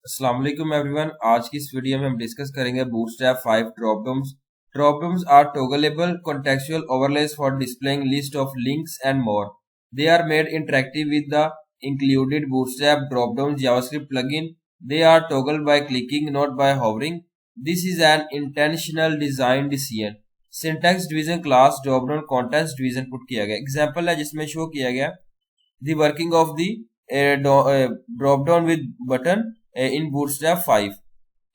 अस्सलाम वालेकुम एवरीवन। आज की इस वीडियो में हम डिस्कस करेंगे bootstrap 5 dropdowns. Dropdowns are toggleable contextual overlays for displaying list of links and more. They are made interactive with the included Bootstrap dropdown JavaScript plugin. They are toggled by clicking, not by hovering. This is an intentional design decision. Syntax division class dropdown contents division put किया गया। Example है जिसमें show किया गया the working of the drop down with button in bootstrap 5.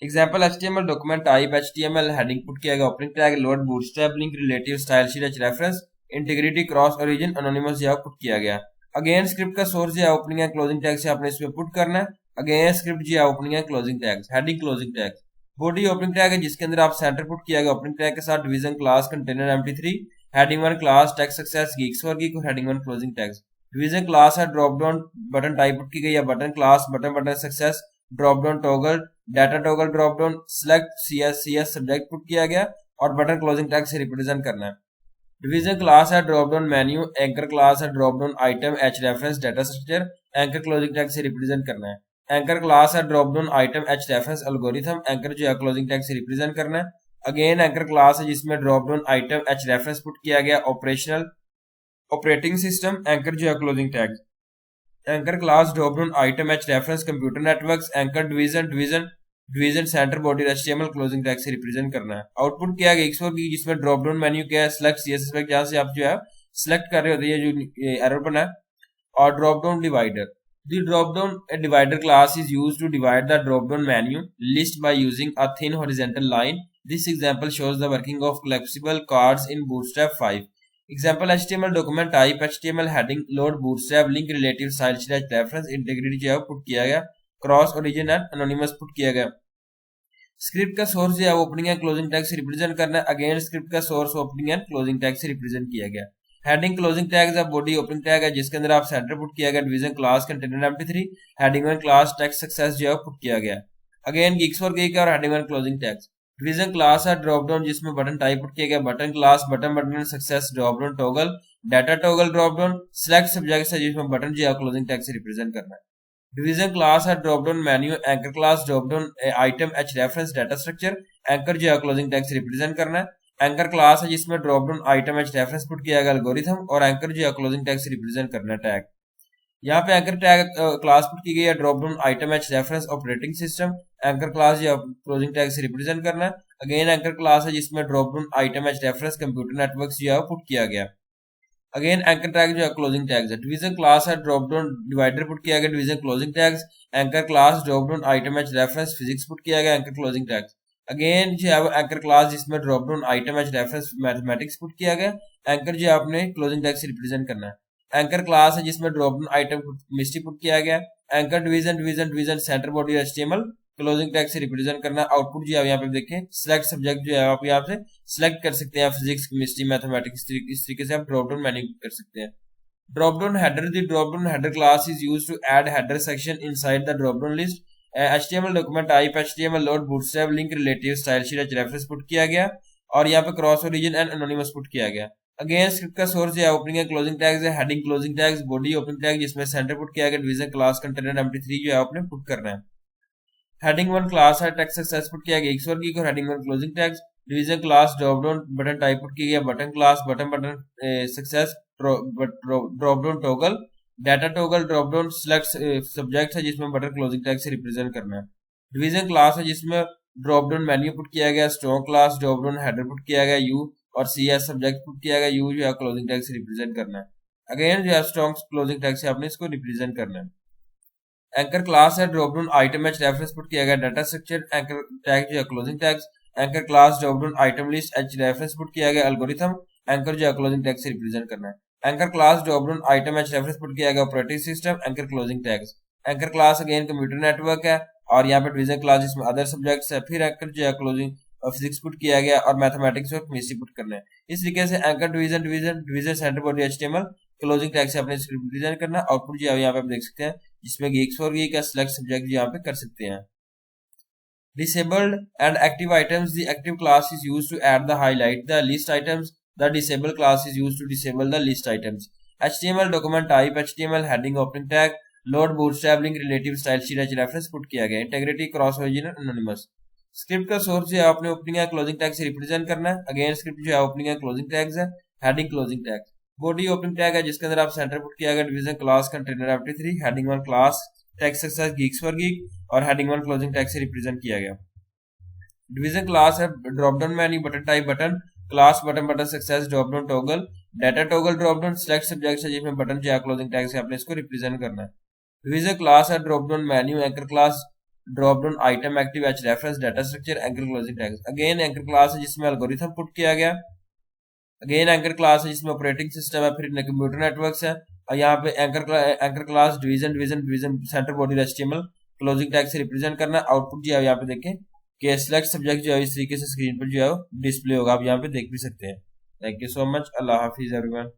Example HTML document type HTML heading put किया गया। opening tag load bootstrap link relative style sheet reference integrity cross origin anonymous जो put किया गया। Again script का source जो है opening and closing tag से आपने इसमें पुट करना है। अगेन स्क्रिप्ट जो है opening and closing tag heading closing tag body opening tag है जिसके अंदर आप सेंटर पुट किया गया ओपनिंग टैग के साथ डिवीजन क्लास कंटेनर एम्प्टी3 heading 1 class text success geeks for geek और heading 1 closing tags. Division class है drop down button type put की गई है button class button button success drop down toggle data toggle drop down select CS subject put किया गया और button closing tag से represent करना है। डिवीजन क्लास है drop down menu anchor class है drop down item H reference data structure anchor closing tag से represent करना है। एंकर क्लास है drop down item H reference algorithm anchor जो है क्लोजिंग टैग से रिप्रेजेंट करना है। अगेन एंकर क्लास है जिसमें drop down item H reference put किया गया ऑपरेशनल ऑपरेटिंग सिस्टम एंकर जो है closing tag. Anchor class drop down item H reference computer networks anchor division centre body HTML closing tag से represent करना है। Output क्या है x4 की जिसमें ड्रॉप डाउन मेन्यू क्या है सिलेक्ट सीएसएस पे जहां से आप जो है सिलेक्ट कर रहे होते हैं जो एरर बना है और drop down divider. The drop down divider class is used to divide the drop down menu list by using a thin horizontal line. This example shows the working of collapsible cards in bootstrap 5. Example HTML document type HTML heading load bootstrap link relative style slash reference integrity जो है put किया गया cross origin and anonymous put किया गया। Script का source जो है opening and closing tag से रिप्रेजेंट करना है। अगेन स्क्रिप्ट का source opening and closing tag से रिप्रेजेंट किया गया। हेडिंग क्लोजिंग टैग है बॉडी ओपनिंग टैग है जिसके अंदर आप सेंटर पुट किया गया डिवीजन क्लास कंटेनर एम्प्टी3 हेडिंग 1 क्लास टेक्स्ट सक्सेस जो है पुट किया गया। अगेन गिग्स फॉर गीक और heading 1 closing tags. Division class है ड्रॉप डाउन जिसमें बटन टाइप पुट किया गया button class button button success drop down toggle data toggle drop down select subject है जिसमें बटन जो है क्लोजिंग टैग से रिप्रेजेंट करना है। डिवीजन क्लास है drop down menu anchor class drop down item H reference data structure anchor जो है क्लोजिंग टैग से रिप्रेजेंट करना है। एंकर क्लास है जिसमें drop down item H reference put किया गया एल्गोरिथम और एंकर जो है क्लोजिंग टैग से रिप्रेजेंट करना है टैग। यहाँ पे एंकर टैग क्लास पुट की गई है drop down item H reference operating system anchor class जो क्लोजिंग टैग से रिप्रेजेंट करना है। अगेन एंकर क्लास है जिसमें drop down item H reference computer network जो है पुट किया गया। अगेन एंकर टैग जो है क्लोजिंग टैग्स है। डिवीजन क्लास है ड्रॉप डाउन डिवाइडर पुट किया गया division closing tags anchor class drop down item H reference physics put किया गया एंकर क्लोजिंग टैग्स। अगेन जो है एंकर क्लास जिसमें drop down item H reference mathematics put किया गया एंकर जो है आपने क्लोजिंग टैग से रिप्रेजेंट करना है। एंकर क्लास है जिसमें drop down item mystery put किया गया। Anchor division centre body HTML closing tag से रिप्रेजेंट करना। आउटपुट जो है यहाँ पे देखें सिलेक्ट सब्जेक्ट जो है आप यहाँ से सिलेक्ट कर सकते हैं फिजिक्स केमिस्ट्री मैथमेटिक्स इस तरीके से आप ड्रॉप डाउन मेन्यू कर सकते हैं। Drop down header the drop down header class is used to add header section inside the drop down list. HTML document type HTML load Bootstrap link relative style sheet reference put किया गया और यहाँ पे cross origin and anonymous put किया गया। Again script का source है opening and closing tags है heading closing tags body opening tag जिसमें सेंटर पुट किया गया डिवीजन क्लास कंटेनर एम्प्टी3 जो है आपने पुट करना है। हेडिंग 1 क्लास है टेक्स्ट सक्सेस पुट किया गया x1 की और heading 1 closing tags. Division class drop down button type put किया गया button class button button success drop down toggle data toggle drop down select subject है जिसमें बटन क्लोजिंग टैग से represent करना है। डिवीजन क्लास है जिसमें ड्रॉप डाउन मेन्यू पुट किया गया strong class drop down header put किया गया यू और सीएस सब्जेक्ट पुट किया गया यू जो है क्लोजिंग टैग से रिप्रेजेंट करना है। अगेन जो है स्ट्रॉन्ग क्लोजिंग टैग से आपने इसको रिप्रेजेंट करना है। एंकर क्लास है drop down item H reference put किया गया डाटा स्ट्रक्चर एंकर टैग जो है closing tags. Anchor class drop down item list H reference put किया गया एल्गोरिथम एंकर जो है क्लोजिंग टैग से रिप्रेजेंट करना है। Anchor class drop down item H reference put किया गया operating system anchor closing tags. Anchor class again computer network है और यहाँ पे डिवीजन क्लास जिसमें अदर सब्जेक्ट्स है फिर एंकर जो है क्लोजिंग फिजिक्स पुट किया गया और मैथमेटिक्स और केमिस्ट्री पुट करना है। इस तरीके से anchor division centre body HTML closing tag से अपने रिप्रेजेंट करना। आउटपुट जो है यहाँ पे आप देख सकते हैं जिसमें geeks for geek का सिलेक्ट सब्जेक्ट यहाँ पे कर सकते हैं। Disabled and active items. The active class is used to add the highlight the list items. The disabled class is used to disable the list items. HTML document type HTML heading opening tag load Bootstrap link relative style sheet H reference put किया गया। Integrity cross origin anonymous. Script का source जो है आपने opening या closing tag से represent करना है। अगेन स्क्रिप्ट जो है ओपनिंग या क्लोजिंग टैग्स है। Heading closing tag. Body opening tag है जिसके अंदर आप सेंटर पुट किया गया डिवीजन क्लास कंटेनर एमटी3। Heading 1 class tag success geeks for geek और हेडिंग 1 क्लोजिंग टैग से रिप्रेजेंट किया गया। डिवीजन क्लास है drop down menu button type button class button button success drop down toggle data toggle drop down select subject है जिसमें button जो है closing tag से आपने इसको रिप्रेजेंट करना है। डिवीजन क्लास है drop down menu anchor class drop down item active H reference data structure anchor closing tags. Again anchor class है जिसमें एल्गोरिथम पुट किया गया। अगेन एंकर क्लास है जिसमें ऑपरेटिंग सिस्टम है, फिर कंप्यूटर नेटवर्क्स है और यहाँ पे anchor class division centre body HTML closing tag से रिप्रेजेंट करना। आउटपुट जो है यहाँ पे देखें कि सिलेक्ट सब्जेक्ट जो है इस तरीके से स्क्रीन पर जो है डिस्प्ले होगा, आप यहाँ पे देख भी सकते हैं। Thank you so much. Allah Hafiz everyone.